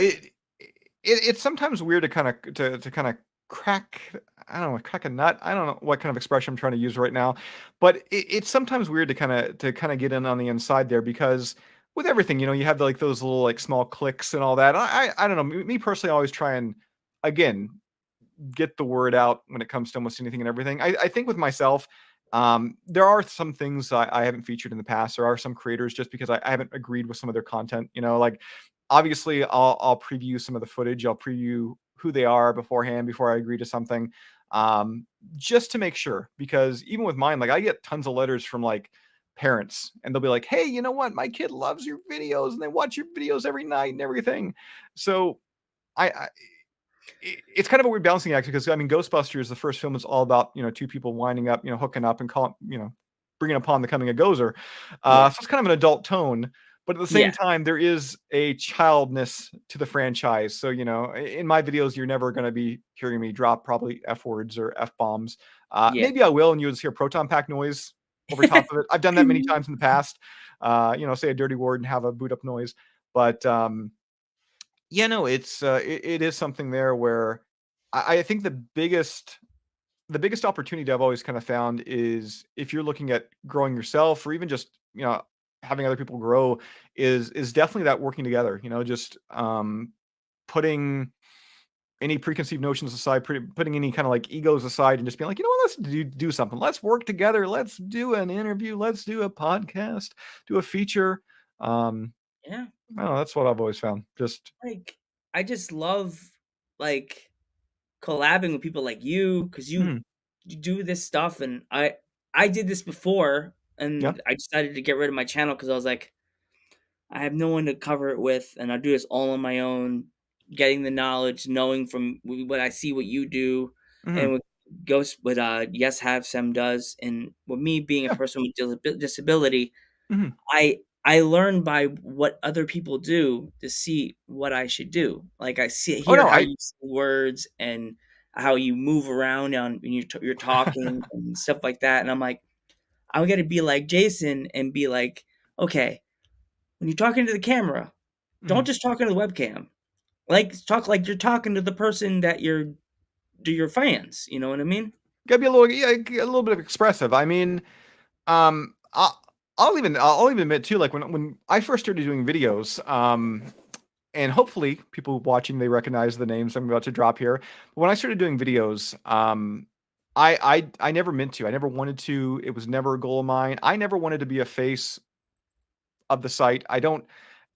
It's sometimes weird to kind of crack. I don't know, crack a nut. I don't know what kind of expression I'm trying to use right now, but it's sometimes weird to kind of get in on the inside there because with everything, you have like those little like small clicks and all that. I don't know. Me personally, I always try and again get the word out when it comes to almost anything and everything. I think with myself, there are some things I haven't featured in the past. There are some creators just because I haven't agreed with some of their content. Like obviously I'll preview some of the footage. I'll preview who they are beforehand before I agree to something, um, just to make sure. Because even with mine, like I get tons of letters from like parents, and they'll be like, "Hey, you know what? My kid loves your videos, and they watch your videos every night and everything." So I it's kind of a weird balancing act because I mean, Ghostbusters, the first film is all about two people winding up, hooking up and bringing upon the coming of Gozer. Yeah, So it's kind of an adult tone, but at the yeah, same time, there is a childness to the franchise. So in my videos, you're never going to be hearing me drop probably f words or f bombs. yeah. Maybe I will, and you'll just hear proton pack noise over top of it. I've done that many times in the past. Say a dirty word and have a boot up noise, but yeah, no, it is something there where I think the biggest opportunity I've always kind of found is if you're looking at growing yourself or even just, having other people grow is definitely that working together, just putting any preconceived notions aside, putting any kind of like egos aside and just being like, you know what, let's do something. Let's work together. Let's do an interview. Let's do a podcast, do a feature. Um, Yeah. I don't know, that's what I've always found. Just Like, I just love like collabing with people like you because mhm, you do this stuff, and I did this before, yeah. and I decided to get rid of my channel because I was like, I have no one to cover it with, and I do this all on my own, getting the knowledge, knowing from what I see what you do, and Mhm. what goes with Yes Have Some does, and with me being a Yeah. person with disability, Mhm. I learn by what other people do to see what I should do. Like I see Oh, hear no, how I you say words and how you move around on when you're talking and stuff like that, and I'm like, I'm gonna be like Jason and be like, okay, when you're talking to the camera, don't Mhm. just talk into the webcam. Like talk like you're talking to the person that to your fans. You know what I mean? Gotta be a little, yeah, a little bit expressive. I mean, um, I'll even admit too, like when I first started doing videos, and hopefully people watching, they recognize the names I'm about to drop here. But when I started doing videos, I never meant to. I never wanted to. It was never a goal of mine. I never wanted to be a face of the site. I don't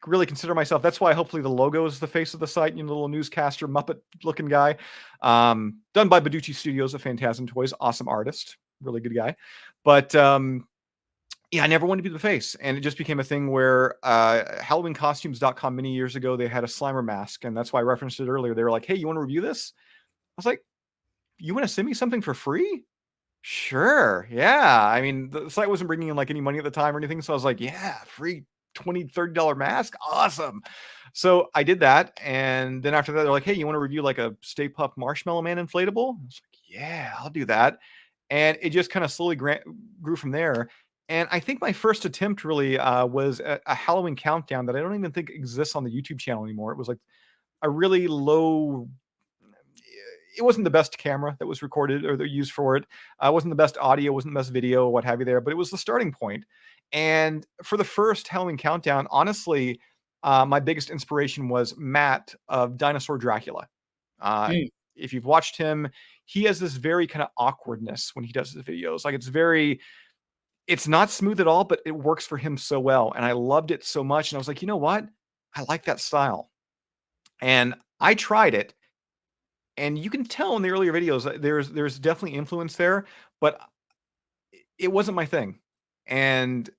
really consider myself. That's why hopefully the logo is the face of the site. The little newscaster Muppet looking guy, done by Beducci Studios of Phantasm Toys. Awesome artist, really good guy. But yeah, I never wanted to be the face, and it just became a thing where HalloweenCostumes.com many years ago they had a Slimer mask, and that's why I referenced it earlier. They were like, "Hey, you want to review this?" I was like, "You want to send me something for free?" Sure. Yeah. I mean, the site wasn't bringing in like any money at the time or anything. So I was like, yeah, free $20, $30 mask. Awesome. So I did that. And then after that, they're like, hey, you want to review like a Stay Puft Marshmallow Man inflatable? I was like, yeah, I'll do that. And it just kind of slowly grew from there. And I think my first attempt really was a Halloween countdown that I don't even think exists on the YouTube channel anymore. It was like a really low, it wasn't the best camera that was recorded or that used for it. It wasn't the best audio, wasn't the best video, what have you there, but it was the starting point. And for the first Halloween countdown, honestly, my biggest inspiration was Matt of Dinosaur Dracula. Uh, Mm, if you've watched him, he has this very kind of awkwardness when he does his videos. Like it's not smooth at all, but it works for him so well. And I loved it so much. And I was like, you know what? I like that style. And I tried it, and you can tell in the earlier videos that there's definitely influence there, but it wasn't my thing. And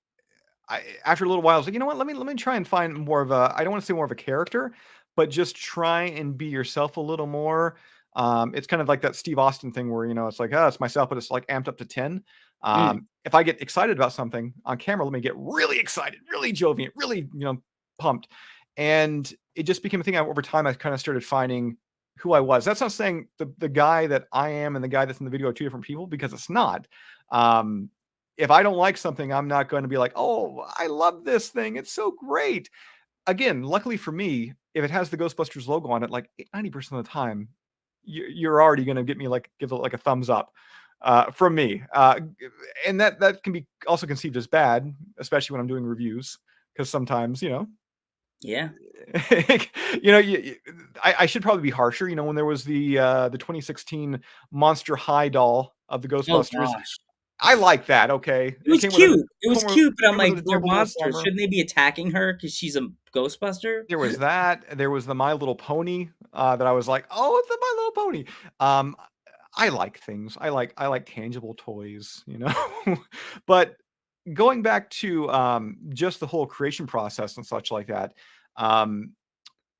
after a little while, I was like, you know what? Let me try and find more of a. I don't want to say more of a character, but just try and be yourself a little more. It's kind of like that Steve Austin thing where it's like, oh, it's myself, but it's like amped up to 10. mm, If I get excited about something on camera, let me get really excited, really joviant, really pumped, and it just became a thing. Over time, I kind of started finding who I was. That's not saying the guy that I am and the guy that's in the video are two different people, because it's not. Um, if I don't like something, I'm not going to be like, "Oh, I love this thing. It's so great." Again, luckily for me, if it has the Ghostbusters logo on it, like 90% of the time, you're already going to get me like give it like a thumbs up from me. And that can be also conceived as bad, especially when I'm doing reviews, because sometimes yeah. you know, I should probably be harsher. When there was the 2016 Monster High doll of the Oh Ghostbusters, gosh. I like that. Okay, It was cute. It was came with, cute, but I'm came with like, a they're terrible little monsters. plumber. Shouldn't they be attacking her because she's a Ghostbuster? There was that. There was the My Little Pony that I was like, oh, it's the My Little Pony. Um, I like things. I like tangible toys. But going back to just the whole creation process and such like that. Um,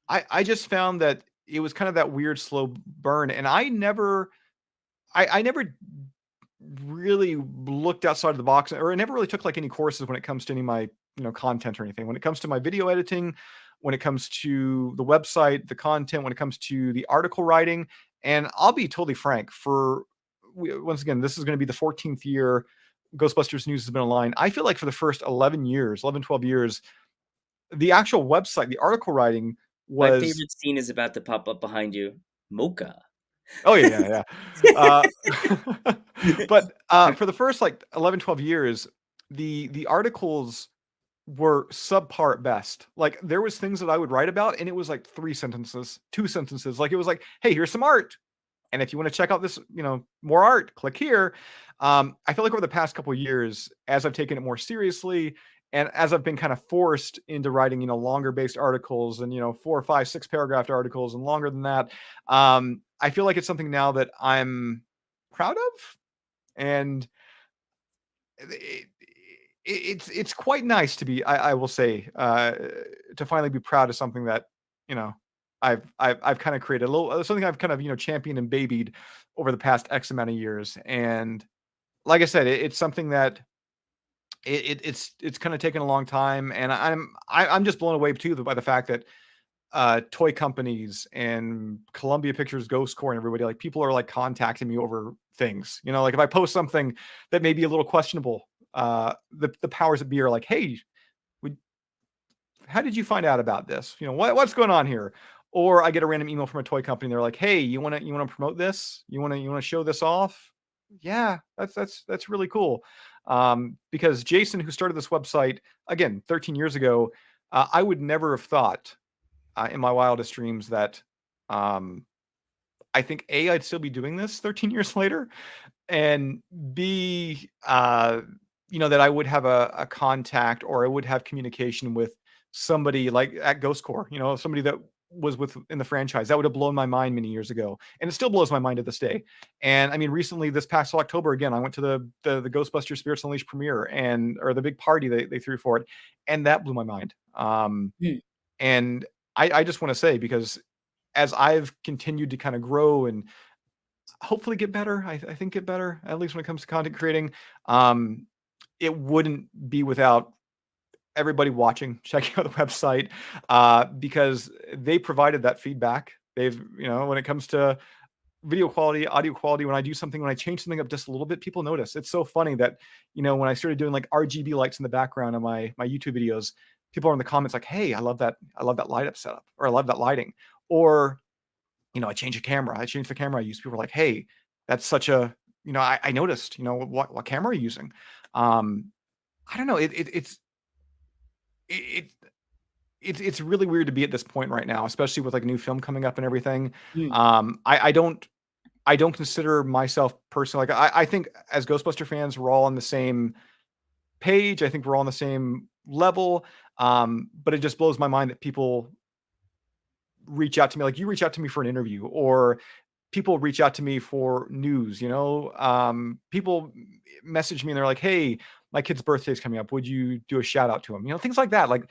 I just found that it was kind of that weird slow burn, and I never really looked outside of the box, or I never really took like any courses when it comes to any of my content or anything. When it comes to my video editing, when it comes to the website, the content, when it comes to the article writing, and I'll be totally frank. Once again, this is going to be the 14th year Ghostbusters news has been online. I feel like for the first 11 years, 11, 12 years, the actual website, the article writing My was. favorite scene is about to pop up behind you. Mocha. Oh, yeah, yeah, yeah. But, for the first, like, 11, 12 years, the articles were subpar at best. Like, there was things that I would write about, and it was, like, 3 sentences, 2 sentences. Like, it was like, "Hey, here's some art, and if you wanna check out this, more art, click here." I feel like over the past couple of years, as I've taken it more seriously, and as I've been kind of forced into writing, longer based articles and, 4 or 5, 6 paragraph articles and longer than that, I feel like it's something now that I'm proud of, and it, it's quite nice to be, I will say, to finally be proud of something that, you know, I've kind of created a little something I've kind of, championed and babied over the past X amount of years. And like I said, it's something that it's kind of taken a long time, and I'm just blown away too by the fact that toy companies and Columbia Pictures Ghost Core and everybody, like, people are like contacting me over things. Like if I post something that may be a little questionable, the powers that be are like, hey, would, how did you find out about this? What's going on here? Or I get a random email from a toy company. They're like, hey, you wanna promote this? You wanna show this off? Yeah, that's really cool. Because Jason, who started this website again 13 years ago, I would never have thought in my wildest dreams that um, I think I'd still be doing this 13 years later, and B, that I would have a contact, or I would have communication with somebody like at Ghost Core, somebody that was in the franchise. That would have blown my mind many years ago, and it still blows my mind to this day. And I mean, recently, this past October, again, I went to the Ghostbusters Spirits Unleashed premiere, or the big party they threw for it, and that blew my mind. Hmm. And I just want to say, because as I've continued to kind of grow and hopefully get better. I think get better, at least when it comes to content creating. Um, it wouldn't be without everybody watching, checking out the website, because they provided that feedback. They've, when it comes to video quality, audio quality, when I do something, when I change something up just a little bit, people notice. It's so funny that, when I started doing like RGB lights in the background of my YouTube videos, people are in the comments like, "Hey, I love that. I love that light up setup," or "I love that lighting." Or, I change a camera. I changed the camera I use. People are like, "Hey, that's such a," I noticed, what camera are you using? Um, I don't know. It it's really weird to be at this point right now, especially with like new film coming up and everything. Mm, I don't consider myself personally like I think as Ghostbuster fans, we're all on the same page. I think we're all on the same level. But it just blows my mind that people reach out to me, like you reach out to me for an interview, or people reach out to me for news. People message me and they're like, "Hey, my kid's birthday is coming up. Would you do a shout out to him?" Things like that. Like,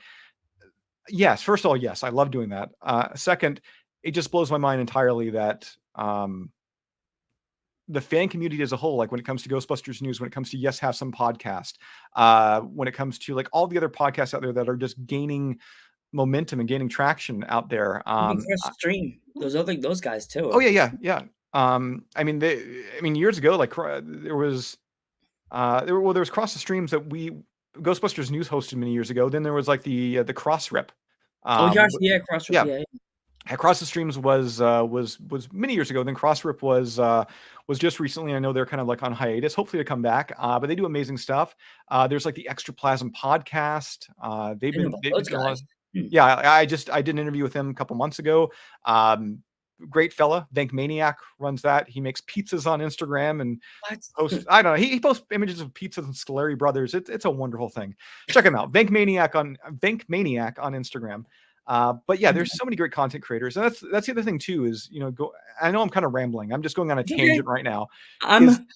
yes, first of all, yes, I love doing that. Second, it just blows my mind entirely that the fan community as a whole, like when it comes to Ghostbusters news, when it comes to Yes Have Some podcast, when it comes to like all the other podcasts out there that are just gaining momentum and gaining traction out there. even Cross Stream, those guys Oh too. yeah, yeah, yeah. I mean, years ago, like there was, there was cross the streams that we Ghostbusters news hosted many years ago. Then there was like the cross rip. Oh, Um, gosh, w- yeah, Cross, yeah, yeah, Across the Streams was many years ago. Then Crossrip was just recently. I know they're kind of like on hiatus. Hopefully to come back, but they do amazing stuff. There's like the Extraplasm podcast. I know about They've been those doing a lot. guys. Hmm. Yeah, I did an interview with him a couple months ago. Um, Great fella, Vank Maniac runs that. He makes pizzas on Instagram and What? posts. I don't know. He posts images of pizzas and Scoleri Brothers. It's a wonderful thing. Check him out, Vank Maniac on Instagram. But yeah, there's so many great content creators, and that's the other thing too. Is go. I know I'm kind of rambling. I'm just going on a It's okay. tangent right now. Is I'm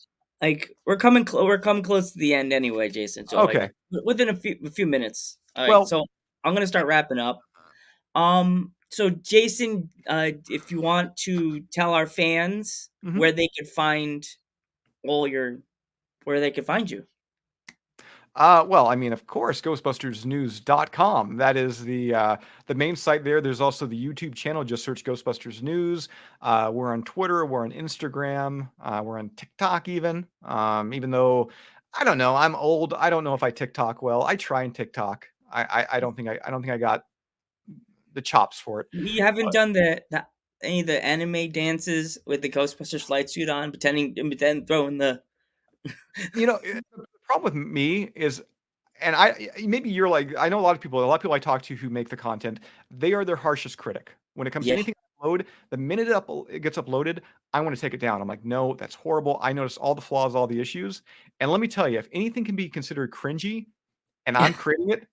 like we're coming close to the end anyway, Jason. So like okay. within a few minutes. All right, Well, so I'm gonna start wrapping up. So Jason, if you want to tell our fans mhm. where they could find all your where they could find you. Well, I mean, of course, ghostbustersnews.com. That is the main site there. There's also the YouTube channel. Just search Ghostbusters News. We're on Twitter. We're on Instagram. We're on TikTok even. Even though I don't know, I'm old. I don't know if I TikTok well. I try and TikTok. I don't think I got the chops for it. You haven't done the any of the anime dances with the Ghostbusters flight suit on, pretending and then throwing the The problem with me is, and maybe you're like, I know a lot of people I talk to who make the content, they are their harshest critic. When it comes to yeah. anything I upload, the minute it gets uploaded, I want to take it down. I'm like, no, that's horrible. I noticed all the flaws, all the issues. And let me tell you, if anything can be considered cringy and I'm creating it,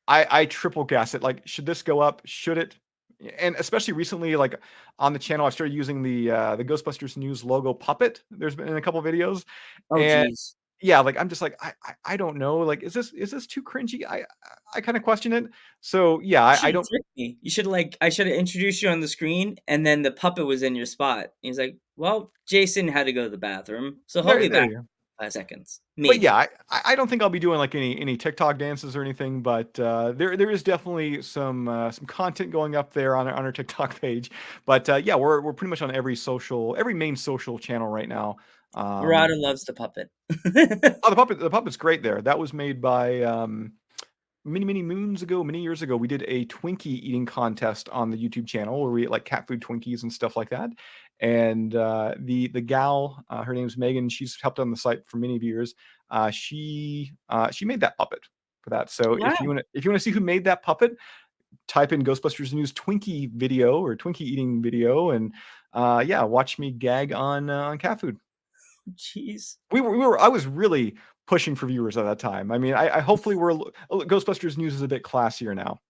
I triple guess it. Like, should this go up? Should it? And especially recently, like on the channel, I started using the Ghostbusters News logo puppet. There's been in a couple videos, Oh, and geez. yeah, like I'm just like I don't know. Like, is this too cringy? I kind of question it. So yeah, You I should have don't. tricked me. You should like I should have introduced you on the screen, and then the puppet was in your spot. He's like, "Well, Jason had to go to the bathroom, so he'll be There back you go. in 5 seconds, But yeah, maybe." I don't think I'll be doing like any TikTok dances or anything. But there is definitely some content going up there on our TikTok page. But yeah, we're pretty much on every main social channel right now. Murata Um, loves the puppet. oh, the puppet's great there. That was made by many years ago. We did a Twinkie eating contest on the YouTube channel where we ate like cat food Twinkies and stuff like that. And the gal, her name's Megan. She's helped on the site for many years. She made that puppet for that. So Wow, if you want to see who made that puppet, type in Ghostbusters News Twinkie video or Twinkie eating video, and yeah, watch me gag on cat food. jeez. I was really pushing for viewers at that time. I mean, I hopefully Ghostbusters News is a bit classier now.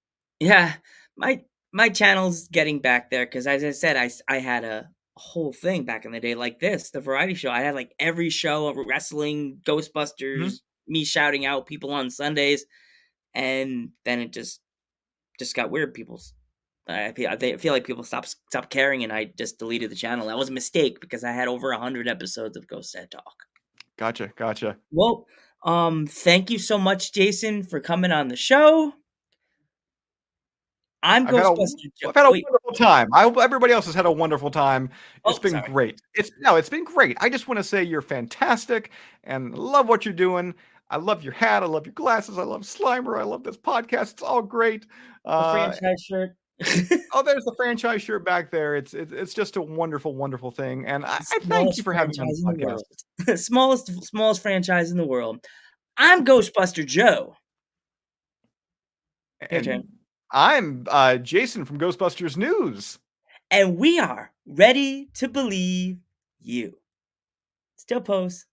Yeah, my my channel's getting back there because, as I said, I had a whole thing back in the day like this, the variety show. I had like every show of wrestling, Mhm. Ghostbusters, me shouting out people on Sundays, and then it just got weird. People I feel like people stopped caring, and I just deleted the channel. That was a mistake because I had over 100 episodes of Ghost Head Talk. Gotcha, gotcha. Well, thank you so much, Jason, for coming on the show. I'm I've had a Ghostbuster Joe. I've had a Wait. wonderful time. I hope everybody else has had a wonderful time. It's Oh, been sorry. great. It's been great. I just want to say you're fantastic and love what you're doing. I love your hat. I love your glasses. I love Slimer. I love this podcast. It's all great. A Uh, franchise shirt. oh, there's the franchise shirt back there. It's just a wonderful, wonderful thing. And The I thank you smallest for having me on franchise in the the podcast. world. Smallest franchise in the world. I'm Ghostbuster Joe. Your turn. And I'm Jason from Ghostbusters News. And we are ready to believe you. Still pose.